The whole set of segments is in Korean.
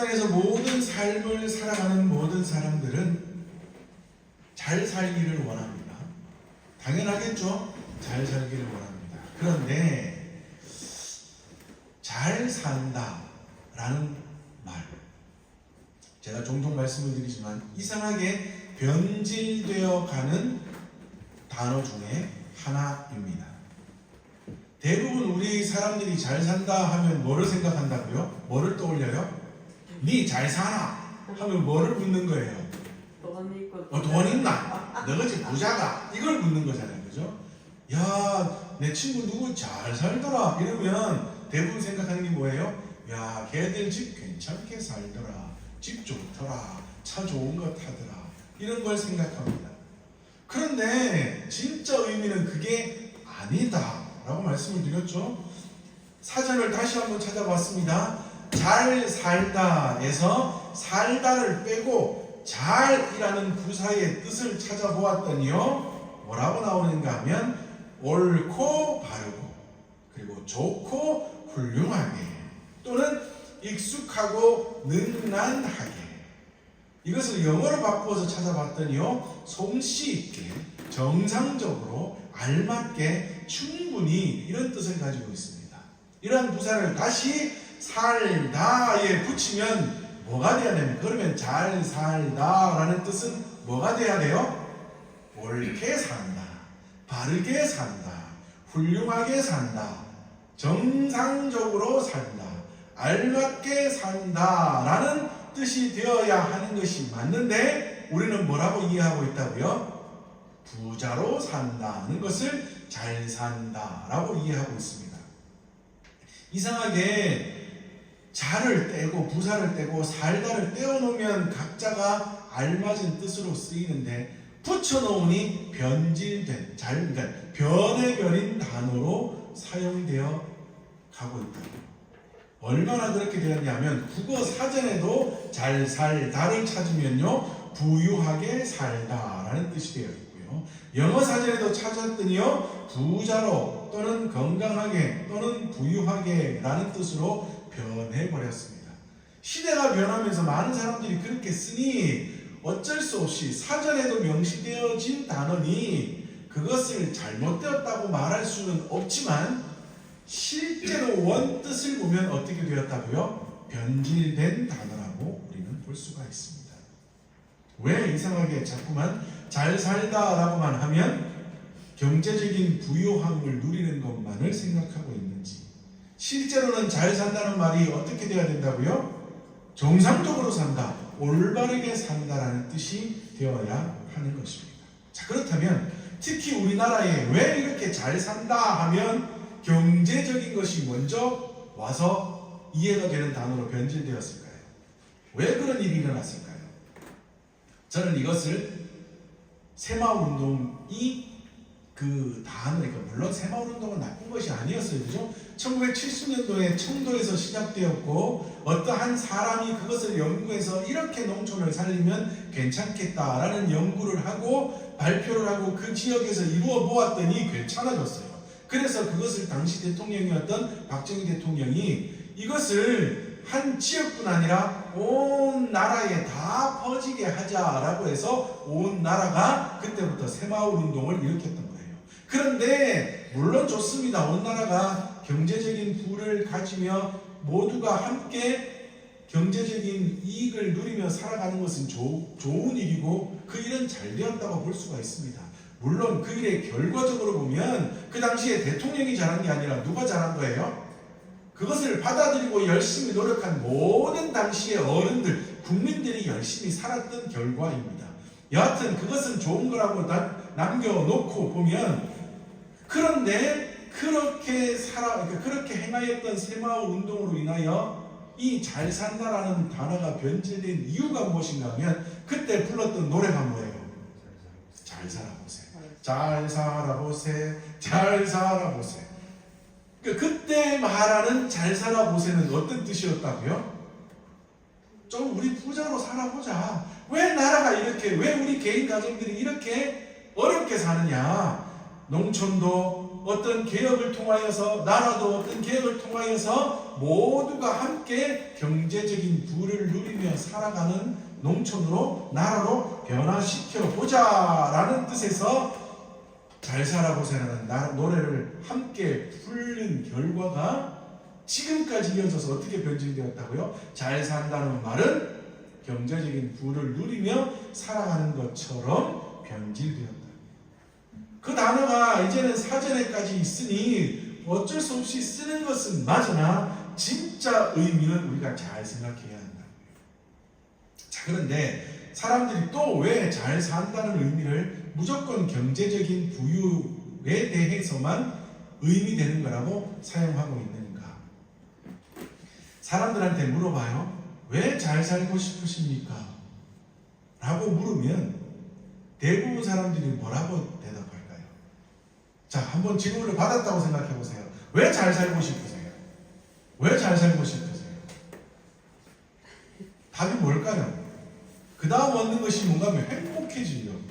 땅에서 모든 삶을 살아가는 모든 사람들은 잘 살기를 원합니다. 당연하겠죠? 잘 살기를 원합니다. 그런데 잘 산다라는 말, 제가 종종 말씀을 드리지만 이상하게 변질되어 가는 단어 중에 하나입니다. 대부분 우리 사람들이 잘 산다 하면 뭐를 생각한다고요? 뭐를 떠올려요? 니 잘 사나? 하면 뭐를 묻는 거예요? 돈 있나? 너같이 부자가? 이걸 묻는 거잖아요. 그죠? 야, 내 친구 누구 잘 살더라? 이러면 대부분 생각하는 게 뭐예요? 야, 걔들 집 괜찮게 살더라. 집 좋더라. 차 좋은 거 타더라. 이런 걸 생각합니다. 그런데 진짜 의미는 그게 아니다 라고 말씀을 드렸죠. 사전을 다시 한번 찾아봤습니다. 잘 살다에서 살다를 빼고 잘이라는 부사의 뜻을 찾아보았더니요, 뭐라고 나오는가 하면 옳고 바르고, 그리고 좋고 훌륭하게, 또는 익숙하고 능란하게. 이것을 영어로 바꾸어서 찾아봤더니요, 솜씨 있게, 정상적으로, 알맞게, 충분히, 이런 뜻을 가지고 있습니다. 이러한 부사를 다시 살다에 붙이면 뭐가 돼야 됩니까? 그러면 잘 살다라는 뜻은 뭐가 돼야 돼요? 옳게 산다, 바르게 산다, 훌륭하게 산다, 정상적으로 산다, 알맞게 산다라는 뜻이 되어야 하는 것이 맞는데, 우리는 뭐라고 이해하고 있다고요? 부자로 산다는 것을 잘 산다라고 이해하고 있습니다. 이상하게 잘을 떼고 부사를 떼고 살다를 떼어놓으면 각자가 알맞은 뜻으로 쓰이는데, 붙여놓으니 변질된, 그러니까 변해버린 단어로 사용되어 가고 있다. 얼마나 그렇게 되었냐면, 국어 사전에도 잘 살다를 찾으면요, 부유하게 살다라는 뜻이 되어 있고요, 영어 사전에도 찾았더니요, 부자로 또는 건강하게 또는 부유하게 라는 뜻으로 변해버렸습니다. 시대가 변하면서 많은 사람들이 그렇게 쓰니 어쩔 수 없이 사전에도 명시되어진 단어니 그것을 잘못되었다고 말할 수는 없지만, 실제로 원뜻을 보면 어떻게 되었다고요? 변질된 단어라고 우리는 볼 수가 있습니다. 왜 이상하게 자꾸만 잘 살다라고만 하면 경제적인 부유함을 누리는 것만을 생각하고 있는지, 실제로는 잘 산다는 말이 어떻게 돼야 된다고요? 정상적으로 산다, 올바르게 산다라는 뜻이 되어야 하는 것입니다. 자, 그렇다면 특히 우리나라에 왜 이렇게 잘 산다 하면 경제적인 것이 먼저 와서 이해가 되는 단어로 변질되었을까요? 왜 그런 일이 일어났을까요? 저는 이것을 새마을운동이 그 단어니까, 물론 새마을운동은 나쁜 것이 아니었어요. 그죠? 1970년도에 청도에서 시작되었고, 어떠한 사람이 그것을 연구해서 이렇게 농촌을 살리면 괜찮겠다라는 연구를 하고 발표를 하고 그 지역에서 이루어 보았더니 괜찮아졌어요. 그래서 그것을 당시 대통령이었던 박정희 대통령이 이것을 한 지역뿐 아니라 온 나라에 다 퍼지게 하자라고 해서 온 나라가 그때부터 새마을운동을 일으켰던 거예요. 그런데 물론 좋습니다. 온 나라가 경제적인 부를 가지며 모두가 함께 경제적인 이익을 누리며 살아가는 것은 좋은 일이고, 그 일은 잘 되었다고 볼 수가 있습니다. 물론 그 일의 결과적으로 보면 그 당시에 대통령이 잘한 게 아니라 누가 잘한 거예요? 그것을 받아들이고 열심히 노력한 모든 당시의 어른들, 국민들이 열심히 살았던 결과입니다. 여하튼 그것은 좋은 거라고 남겨놓고 보면, 그런데 그렇게 행하였던 새마을운동으로 인하여 이 잘 산다라는 단어가 변질된 이유가 무엇인가 하면, 그때 불렀던 노래가 뭐예요? 잘 살아보세, 잘 살아보세, 잘 살아보세. 그때 말하는 잘 살아보세는 어떤 뜻이었다고요? 좀 우리 부자로 살아보자. 왜 나라가 왜 우리 개인 가정들이 이렇게 어렵게 사느냐? 농촌도 어떤 개혁을 통하여서 나라도 어떤 개혁을 통하여서 모두가 함께 경제적인 부를 누리며 살아가는 농촌으로 나라로 변화시켜 보자라는 뜻에서 잘 살아보자라는 노래를 함께 부른 결과가 지금까지 이어져서 어떻게 변질되었다고요? 잘 산다는 말은 경제적인 부를 누리며 살아가는 것처럼 변질되었다. 그 단어가 이제는 사전에까지 있으니 어쩔 수 없이 쓰는 것은 맞으나 진짜 의미는 우리가 잘 생각해야 한다. 자, 그런데 사람들이 또 왜 잘 산다는 의미를 무조건 경제적인 부유에 대해서만 의미되는 거라고 사용하고 있는가? 사람들한테 물어봐요. 왜 잘 살고 싶으십니까? 라고 물으면 대부분 사람들이 뭐라고 대답할까요? 자, 한번 질문을 받았다고 생각해 보세요. 왜 잘 살고 싶으세요? 왜 잘 살고 싶으세요? 답이 뭘까요? 그 다음 얻는 것이 뭔가 하면 행복해지려고요.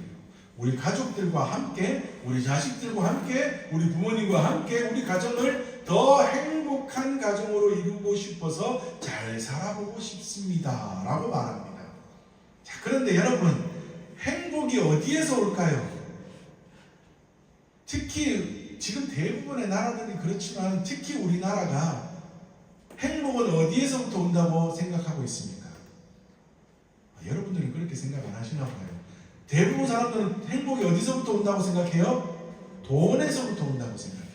우리 가족들과 함께, 우리 자식들과 함께, 우리 부모님과 함께 우리 가정을 더 행복한 가정으로 이루고 싶어서 잘 살아보고 싶습니다 라고 말합니다. 자, 그런데 여러분, 행복이 어디에서 올까요? 특히 지금 대부분의 나라들이 그렇지만 특히 우리나라가 행복은 어디에서부터 온다고 생각하고 있습니까? 여러분들은 그렇게 생각 안 하시나 봐요. 대부분 사람들은 행복이 어디서부터 온다고 생각해요? 돈에서부터 온다고 생각해요.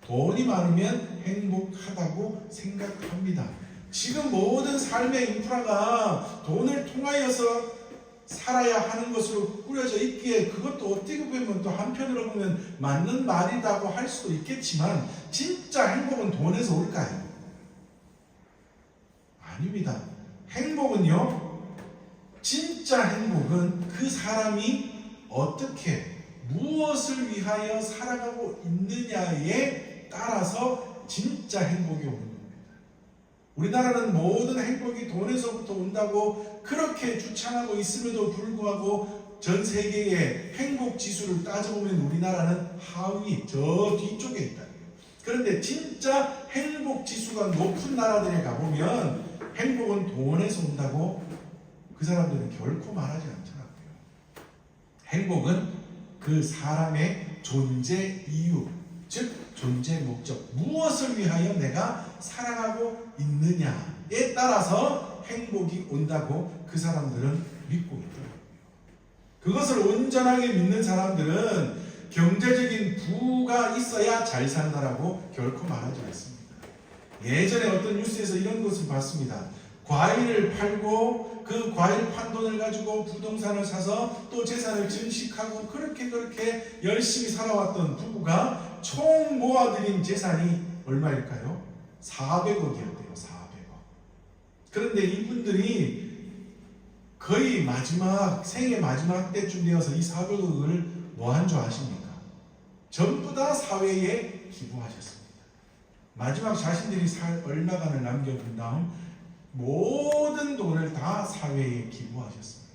돈이 많으면 행복하다고 생각합니다. 지금 모든 삶의 인프라가 돈을 통하여서 살아야 하는 것으로 꾸려져 있기에 그것도 어떻게 보면 또 한편으로 보면 맞는 말이라고 할 수도 있겠지만 진짜 행복은 돈에서 올까요? 아닙니다. 행복은요, 진짜 행복은 그 사람이 어떻게 무엇을 위하여 살아가고 있느냐에 따라서 진짜 행복이 오는 겁니다. 우리나라는 모든 행복이 돈에서부터 온다고 그렇게 주창하고 있음에도 불구하고 전 세계의 행복 지수를 따져보면 우리나라는 하위, 저 뒤쪽에 있다. 그런데 진짜 행복 지수가 높은 나라들에 가보면 행복은 돈에서 온다고 그 사람들은 결코 말하지 않더라고요. 행복은 그 사람의 존재 이유, 즉 존재 목적, 무엇을 위하여 내가 살아가고 있느냐에 따라서 행복이 온다고 그 사람들은 믿고 있더라고요. 그것을 온전하게 믿는 사람들은 경제적인 부가 있어야 잘 산다라고 결코 말하지 않습니다. 예전에 어떤 뉴스에서 이런 것을 봤습니다. 과일을 팔고 그 과일 판 돈을 가지고 부동산을 사서 또 재산을 증식하고 그렇게 열심히 살아왔던 부부가 총 모아들인 재산이 얼마일까요? 400억이었대요. 400억. 그런데 이분들이 거의 생애 마지막 때쯤 되어서 이 400억을 뭐 한 줄 아십니까? 전부 다 사회에 기부하셨습니다. 마지막 자신들이 살 얼마간을 남겨둔 다음 모든 돈을 다 사회에 기부하셨습니다.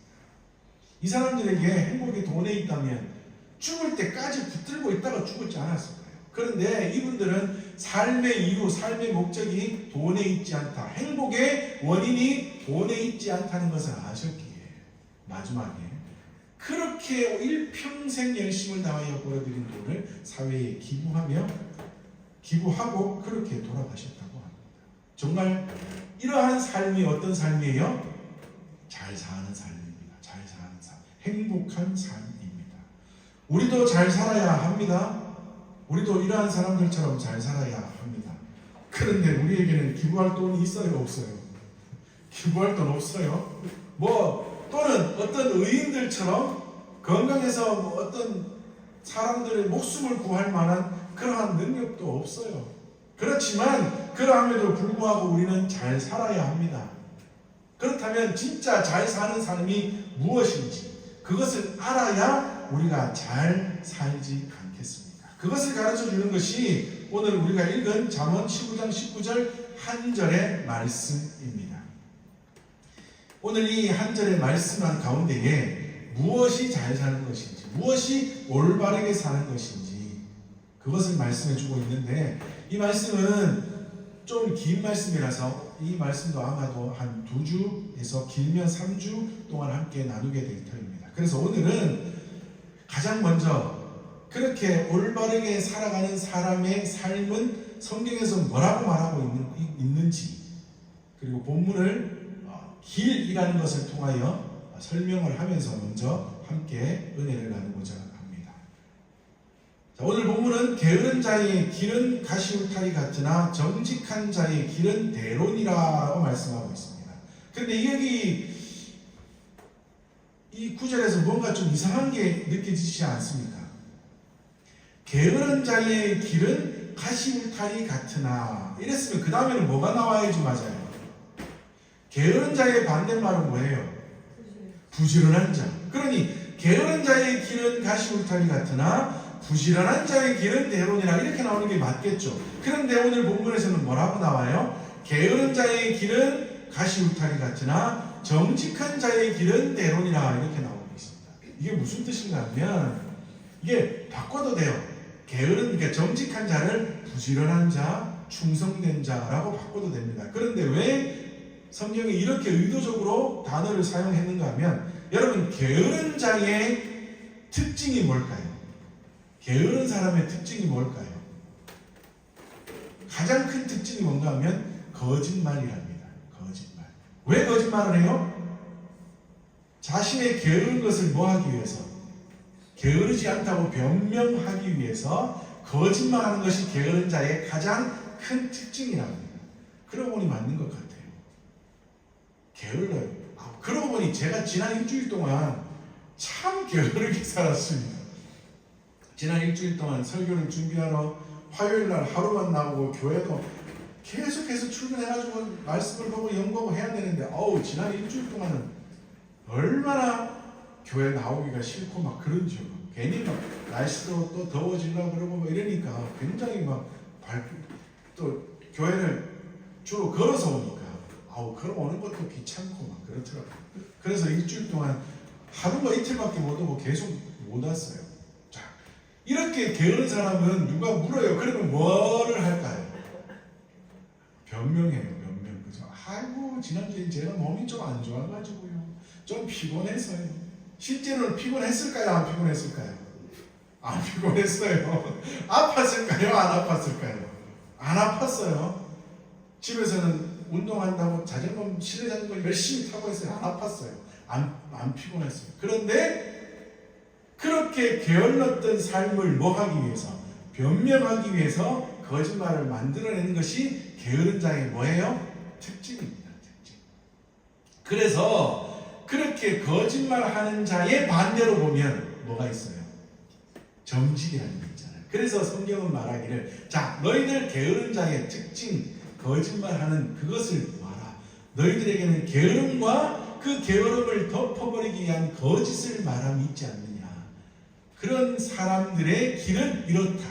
이 사람들에게 행복이 돈에 있다면 죽을 때까지 붙들고 있다가 죽었지 않았을 거예요. 그런데 이분들은 삶의 이유, 삶의 목적이 돈에 있지 않다. 행복의 원인이 돈에 있지 않다는 것을 아셨기에 마지막에 그렇게 일평생 열심을 다하여 벌어들인 돈을 사회에 기부하고 그렇게 돌아가셨다고 합니다. 정말 이러한 삶이 어떤 삶이에요? 잘 사는 삶입니다. 잘 사는 삶. 행복한 삶입니다. 우리도 잘 살아야 합니다. 우리도 이러한 사람들처럼 잘 살아야 합니다. 그런데 우리에게는 기부할 돈이 있어요? 없어요? 기부할 돈 없어요? 또는 어떤 의인들처럼 건강해서 어떤 사람들의 목숨을 구할 만한 그러한 능력도 없어요. 그렇지만 그러함에도 불구하고 우리는 잘 살아야 합니다. 그렇다면 진짜 잘 사는 삶이 무엇인지 그것을 알아야 우리가 잘 살지 않겠습니까? 그것을 가르쳐 주는 것이 오늘 우리가 읽은 잠언 19장 19절 한 절의 말씀입니다. 오늘 이 한 절의 말씀 가운데에 무엇이 잘 사는 것인지, 무엇이 올바르게 사는 것인지 그것을 말씀해 주고 있는데, 이 말씀은 좀 긴 말씀이라서 이 말씀도 아마도 한 2주에서 길면 3주 동안 함께 나누게 될 터입니다. 그래서 오늘은 가장 먼저 그렇게 올바르게 살아가는 사람의 삶은 성경에서 뭐라고 말하고 있는지, 그리고 본문을 길이라는 것을 통하여 설명을 하면서 먼저 함께 은혜를 나누고자 합니다. 자, 오늘 본문은 게으른 자의 길은 가시울타리 같으나 정직한 자의 길은 대론이라고 말씀하고 있습니다. 그런데 여기 이 구절에서 뭔가 좀 이상한 게 느껴지지 않습니까? 게으른 자의 길은 가시울타리 같으나 이랬으면 그 다음에는 뭐가 나와야지 맞아요? 게으른 자의 반대말은 뭐예요? 부지런한 자. 그러니 게으른 자의 길은 가시울타리 같으나 부지런한 자의 길은 대론이라 이렇게 나오는 게 맞겠죠. 그런데 오늘 본문에서는 뭐라고 나와요? 게으른 자의 길은 가시울타리 같으나 정직한 자의 길은 대론이라 이렇게 나오고 있습니다. 이게 무슨 뜻인가 하면 이게 바꿔도 돼요. 게으른, 그러니까 정직한 자를 부지런한 자, 충성된 자라고 바꿔도 됩니다. 그런데 왜 성경이 이렇게 의도적으로 단어를 사용했는가 하면, 여러분, 게으른 자의 특징이 뭘까요? 게으른 사람의 특징이 뭘까요? 가장 큰 특징이 뭔가 하면 거짓말이랍니다. 거짓말. 왜 거짓말을 해요? 자신의 게으른 것을 뭐 하기 위해서? 게으르지 않다고 변명하기 위해서 거짓말하는 것이 게으른 자의 가장 큰 특징이랍니다. 그러고 보니 맞는 것 같아요. 게을러요. 그러고 보니 제가 지난 일주일 동안 참 게으르게 살았습니다. 지난 일주일 동안 설교를 준비하러 화요일날 하루만 나오고 교회도 계속해서 출근해가지고 말씀을 보고 연구하고 해야 되는데, 지난 일주일 동안은 얼마나 교회 나오기가 싫고 막 그런지요. 괜히 막 날씨도 또 더워지려고 그러고 막 이러니까 굉장히 또 교회를 주로 걸어서 오니까 걸어오는 것도 귀찮고 막 그렇더라고요. 그래서 일주일 동안 하루가 이틀밖에 못 오고 계속 못 왔어요. 자, 이렇게 게으른 사람은 누가 물어요. 그러면 뭐를 할까요? 변명해요. 변명. 그죠? 아이고, 지난주에 제가 몸이 좀 안 좋아가지고요. 좀 피곤해서요. 실제로는 피곤했을까요? 안 피곤했을까요? 안 피곤했어요. 아팠을까요? 안 아팠을까요? 안 아팠어요. 집에서는 운동한다고 실내 자전거 열심히 타고 했어요. 안 아팠어요. 안 피곤했어요. 그런데 그렇게 게을렀던 삶을 뭐 하기 위해서? 변명하기 위해서 거짓말을 만들어내는 것이 게으른 자의 뭐예요? 특징입니다. 특징. 그래서 그렇게 거짓말하는 자의 반대로 보면 뭐가 있어요? 정직이라는 게 있잖아요. 그래서 성경은 말하기를, 자, 너희들 게으른 자의 특징, 거짓말하는 그것을 봐라. 너희들에게는 게으름과 그 게으름을 덮어버리기 위한 거짓을 말함이 있지 않느냐. 그런 사람들의 길은 이렇다.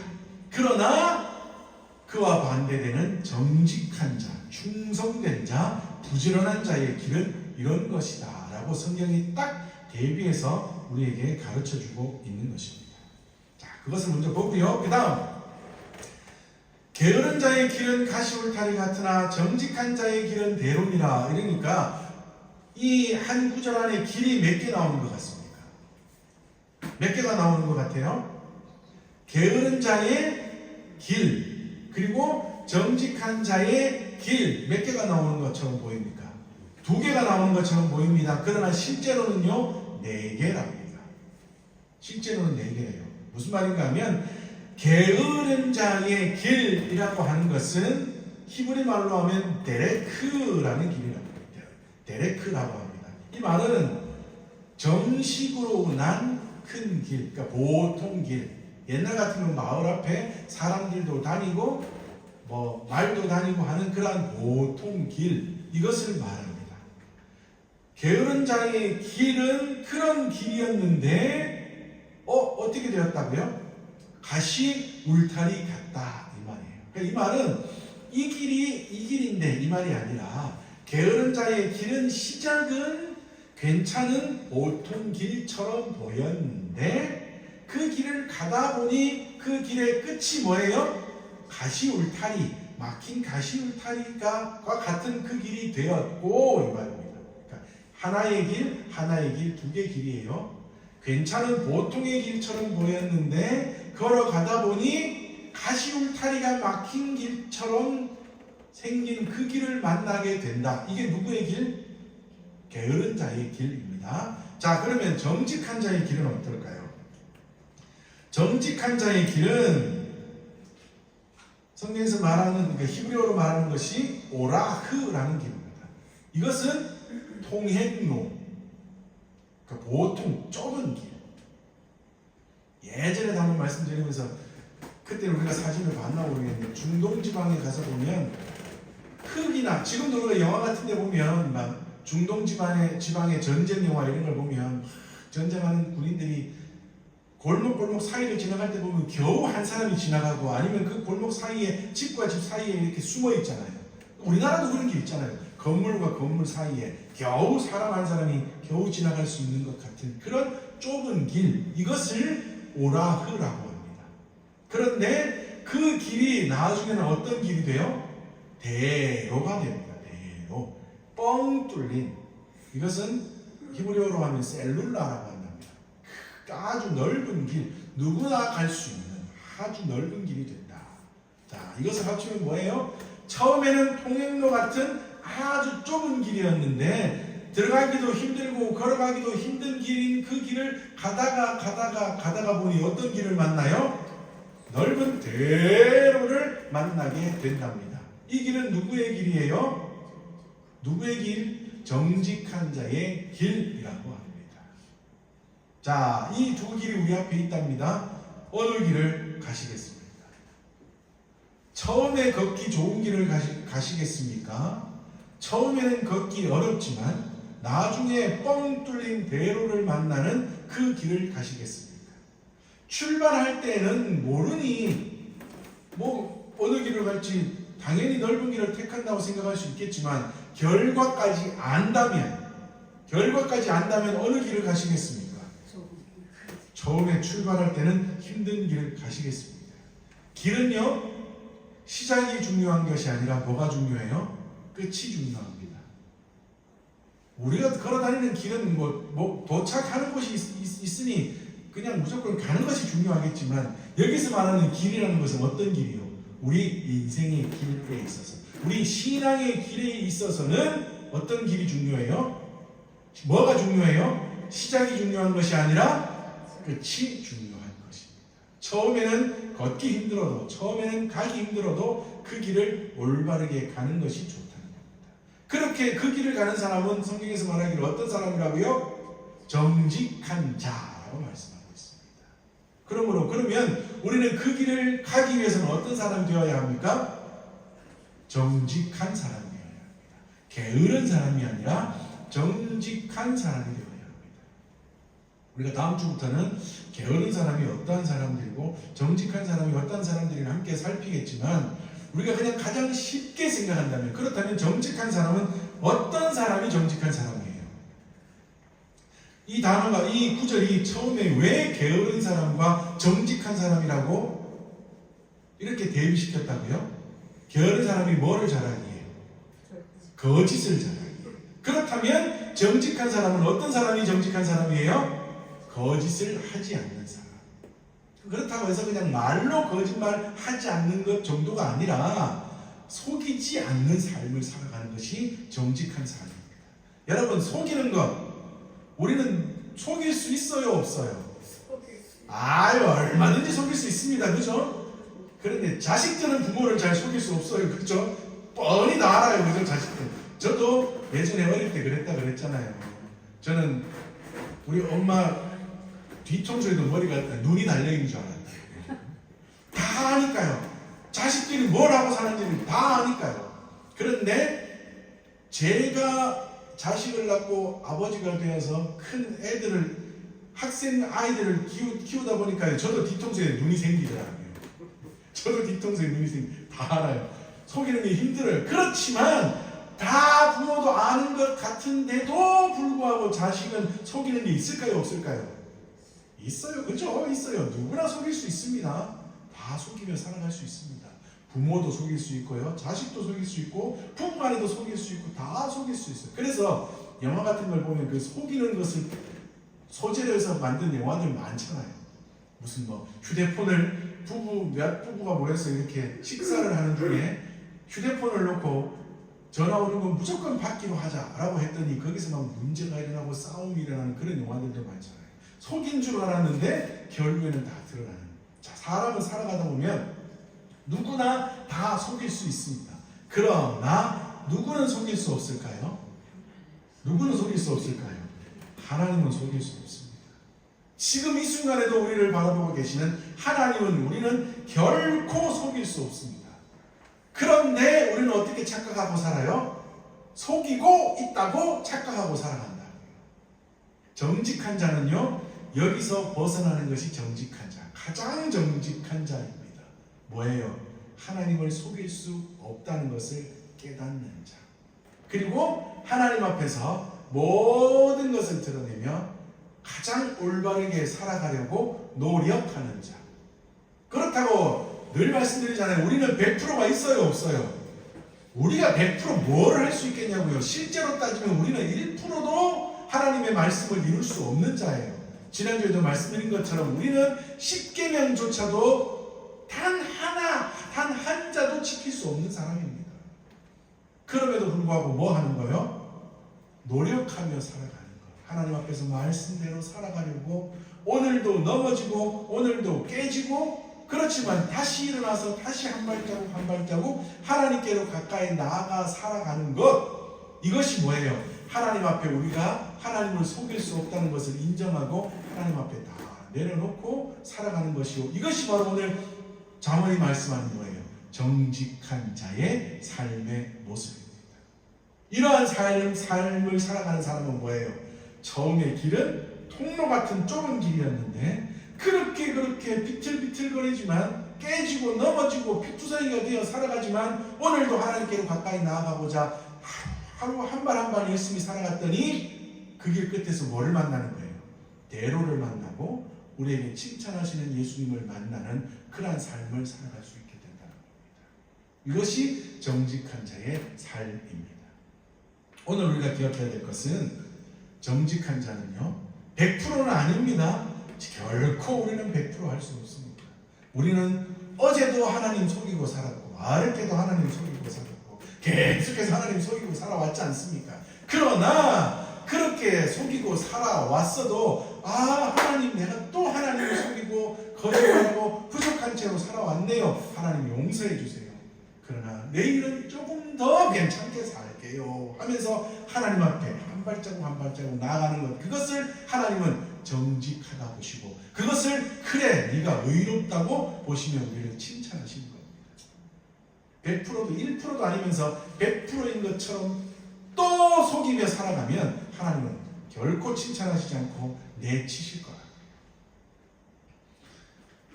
그러나 그와 반대되는 정직한 자, 충성된 자, 부지런한 자의 길은 이런 것이다 라고 성경이 딱 대비해서 우리에게 가르쳐주고 있는 것입니다. 자, 그것을 먼저 보고요. 그 다음, 게으른 자의 길은 가시울타리 같으나 정직한 자의 길은 대론이라. 이러니까 이 한 구절 안에 길이 몇 개 나오는 것 같습니까? 몇 개가 나오는 것 같아요? 게으른 자의 길, 그리고 정직한 자의 길, 몇 개가 나오는 것처럼 보입니까? 2개가 나오는 것처럼 보입니다. 그러나 실제로는요, 4개랍니다. 실제로는 4개예요. 무슨 말인가 하면, 게으른 자의 길이라고 하는 것은 히브리 말로 하면 데레크라는 길이라고 합니다. 데레크라고 합니다. 이 말은 정식으로 난 큰 길, 그러니까 보통 길. 옛날 같으면 마을 앞에 사람들도 다니고 말도 다니고 하는 그러한 보통 길, 이것을 말합니다. 게으른 자의 길은 그런 길이었는데 어떻게 되었다고요? 가시 울타리 같다, 이 말이에요. 그러니까 이 말은 이 길이 이 길인데 이 말이 아니라, 게으른 자의 길은 시작은 괜찮은 보통 길처럼 보였는데 그 길을 가다 보니 그 길의 끝이 뭐예요? 가시울타리, 막힌 가시울타리가 같은 그 길이 되었고 이 말입니다. 그러니까 하나의 길, 두 개 길이에요. 괜찮은 보통의 길처럼 보였는데 걸어가다 보니 가시울타리가 막힌 길처럼 생긴 그 길을 만나게 된다. 이게 누구의 길? 게으른 자의 길입니다. 자, 그러면 정직한 자의 길은 어떨까요? 정직한 자의 길은 성경에서 말하는, 그러니까 히브리어로 말하는 것이 오라흐라는 길입니다. 이것은 통행로, 그러니까 보통 좁은 길. 예전에 한번 말씀드리면서 그때 우리가 사진을 봤나 모르겠는데 중동 지방에 가서 보면 흙이나 지금도 우리가 영화 같은 데 보면 막 중동 지방의 전쟁 영화 이런 걸 보면 전쟁하는 군인들이 골목 사이를 지나갈 때 보면 겨우 한 사람이 지나가고 아니면 그 골목 사이에 집과 집 사이에 이렇게 숨어 있잖아요. 우리나라도 그런 게 있잖아요. 건물과 건물 사이에 겨우 사람 한 사람이 겨우 지나갈 수 있는 것 같은 그런 좁은 길, 이것을 오라흐라고 합니다. 그런데 그 길이 나중에는 어떤 길이 돼요? 대로가 됩니다. 대로. 뻥 뚫린. 이것은 히브리어로 하면 셀룰라라고 한답니다. 아주 넓은 길, 누구나 갈 수 있는 아주 넓은 길이 된다. 자, 이것을 합치면 뭐예요? 처음에는 통행로 같은 아주 좁은 길이었는데 들어가기도 힘들고 걸어가기도 힘든 길인 그 길을 가다가 보니 어떤 길을 만나요? 넓은 대로를 만나게 된답니다. 이 길은 누구의 길이에요? 누구의 길? 정직한 자의 길이라고 합니다. 자, 이 두 길이 우리 앞에 있답니다. 어느 길을 가시겠습니까? 처음에 걷기 좋은 길을 가시겠습니까? 처음에는 걷기 어렵지만 나중에 뻥 뚫린 대로를 만나는 그 길을 가시겠습니까? 출발할 때는 모르니 뭐 어느 길을 갈지 당연히 넓은 길을 택한다고 생각할 수 있겠지만 결과까지 안다면 어느 길을 가시겠습니까? 처음에 출발할 때는 힘든 길을 가시겠습니다. 길은요, 시작이 중요한 것이 아니라 뭐가 중요해요? 끝이 중요합니다. 우리가 걸어다니는 길은 뭐 도착하는 곳이 있으니 그냥 무조건 가는 것이 중요하겠지만 여기서 말하는 길이라는 것은 어떤 길이요? 우리 인생의 길에 있어서, 우리 신앙의 길에 있어서는 어떤 길이 중요해요? 뭐가 중요해요? 시작이 중요한 것이 아니라 끝이 중요한 것입니다. 처음에는 걷기 힘들어도, 처음에는 가기 힘들어도 그 길을 올바르게 가는 것이 좋다는 겁니다. 그렇게 그 길을 가는 사람은 성경에서 말하기를 어떤 사람이라고요? 정직한 자라고 말씀하고 있습니다. 그러면 우리는 그 길을 가기 위해서는 어떤 사람이 되어야 합니까? 정직한 사람이 되어야 합니다. 게으른 사람이 아니라 정직한 사람이 되어야 합니다. 우리가 다음 주부터는 게으른 사람이 어떠한 사람들이고 정직한 사람이 어떠한 사람들을 함께 살피겠지만, 우리가 그냥 가장 쉽게 생각한다면, 그렇다면 정직한 사람은 어떤 사람이 정직한 사람이에요? 이 단어가, 이 구절이 처음에 왜 게으른 사람과 정직한 사람이라고 이렇게 대비시켰다고요? 게으른 사람이 뭐를 잘하기에? 거짓을 잘하기에. 그렇다면 정직한 사람은 어떤 사람이 정직한 사람이에요? 거짓을 하지 않는 사람. 그렇다고 해서 그냥 말로 거짓말 하지 않는 것 정도가 아니라 속이지 않는 삶을 살아가는 것이 정직한 사람입니다. 여러분, 속이는 것, 우리는 속일 수 있어요, 없어요? 얼마든지 속일 수 있습니다. 그죠? 그런데 자식들은 부모를 잘 속일 수 없어요. 그죠? 뻔히 다 알아요. 그죠? 자식들. 저도 예전에 어릴 때 그랬잖아요. 저는 우리 엄마 뒤통수에도 머리가 눈이 달려있는 줄 알았다. 다 아니까요. 자식들이 뭘 하고 사는지를 다 아니까요. 그런데 제가 자식을 낳고 아버지가 되어서 큰 애들을, 학생 아이들을 키우다 보니까요, 저도 뒤통수에 눈이 생기더라고요. 다 알아요. 속이는 게 힘들어요. 그렇지만 다 부모도 아는 것 같은데도 불구하고 자식은 속이는 게 있을까요, 없을까요? 있어요. 그죠? 있어요. 누구나 속일 수 있습니다. 다 속이며 살아갈 수 있습니다. 부모도 속일 수 있고요. 자식도 속일 수 있고 부부 간에도 속일 수 있고 다 속일 수 있어요. 그래서 영화 같은 걸 보면 그 속이는 것을 소재로 해서 만든 영화들 많잖아요. 무슨 뭐 휴대폰을 부부가 모여서 이렇게 식사를 하는 중에 휴대폰을 놓고 전화 오는 건 무조건 받기로 하자라고 했더니 거기서 막 문제가 일어나고 싸움이 일어나는 그런 영화들도 많잖아요. 속인 줄 알았는데 결국에는 다 드러나는. 자, 사람은 살아가다 보면 누구나 다 속일 수 있습니다. 그러나 누구는 속일 수 없을까요? 누구는 속일 수 없을까요? 하나님은 속일 수 없습니다. 지금 이 순간에도 우리를 바라보고 계시는 하나님은 우리는 결코 속일 수 없습니다. 그런데 우리는 어떻게 착각하고 살아요? 속이고 있다고 착각하고 살아간다. 정직한 자는요, 여기서 벗어나는 것이 정직한 자, 가장 정직한 자입니다. 뭐예요? 하나님을 속일 수 없다는 것을 깨닫는 자. 그리고 하나님 앞에서 모든 것을 드러내며 가장 올바르게 살아가려고 노력하는 자. 그렇다고 늘 말씀드리잖아요. 우리는 100%가 있어요, 없어요? 우리가 100% 뭘 할 수 있겠냐고요. 실제로 따지면 우리는 1%도 하나님의 말씀을 이룰 수 없는 자예요. 지난주에도 말씀드린 것처럼 우리는 10계명조차도 단 한 자도 지킬 수 없는 사람입니다. 그럼에도 불구하고 뭐 하는 거예요? 노력하며 살아가는 거. 하나님 앞에서 말씀대로 살아가려고 오늘도 넘어지고 오늘도 깨지고 그렇지만 다시 일어나서 다시 한 발자국 한 발자국 하나님께로 가까이 나아가 살아가는 것. 이것이 뭐예요? 하나님 앞에 우리가 하나님을 속일 수 없다는 것을 인정하고 하나님 앞에 다 내려놓고 살아가는 것이요. 이것이 바로 오늘 잠언이 말씀하는 거예요. 정직한 자의 삶의 모습입니다. 이러한 삶을 살아가는 사람은 뭐예요? 처음에 길은 통로 같은 좁은 길이었는데 그렇게 비틀비틀거리지만 깨지고 넘어지고 피투성이가 되어 살아가지만 오늘도 하나님께로 가까이 나아가고자 하루 한 발 한 발 열심히 살아갔더니 그 길 끝에서 뭐를 만나는 거예요? 대로를 만나고 우리에게 칭찬하시는 예수님을 만나는 그러한 삶을 살아갈 수 있게 된다는 겁니다. 이것이 정직한 자의 삶입니다. 오늘 우리가 기억해야 될 것은 정직한 자는요 100%는 아닙니다. 결코 우리는 100% 할 수 없습니다. 우리는 어제도 하나님 속이고 살았고 어저께도 하나님 속이고 살았고 계속해서 하나님 속이고 살아왔지 않습니까? 그러나 그렇게 속이고 살아왔어도 하나님 내가 또 하나님을 속이고 거짓말하고 부족한 채로 살아왔네요. 하나님 용서해 주세요. 그러나 내일은 조금 더 괜찮게 살게요 하면서 하나님 앞에 한 발자국 한 발자국 나아가는 것, 그것을 하나님은 정직하다 보시고 그것을 그래 네가 의롭다고 보시며 우리를 칭찬하시는 겁니다. 100%도 1%도 아니면서 100%인 것처럼 또 속이며 살아가면 하나님은 결코 칭찬하시지 않고 내치실 거라.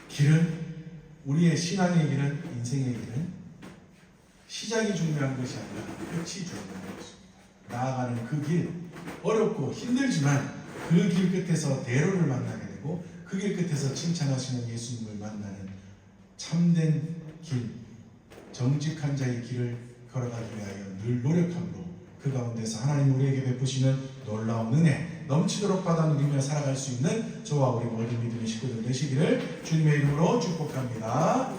길은, 우리의 신앙의 길은, 인생의 길은 시작이 중요한 것이 아니라 끝이 중요한 것입니다. 나아가는 그 길, 어렵고 힘들지만 그 길 끝에서 대로를 만나게 되고 그 길 끝에서 칭찬하시는 예수님을 만나는 참된 길, 정직한 자의 길을 걸어가기 위하여 늘 노력함으로 그 가운데서 하나님 우리에게 베푸시는 놀라운 은혜 넘치도록 받아 누리며 살아갈 수 있는 저와 우리 모든 믿음의 식구들 되시기를 주님의 이름으로 축복합니다.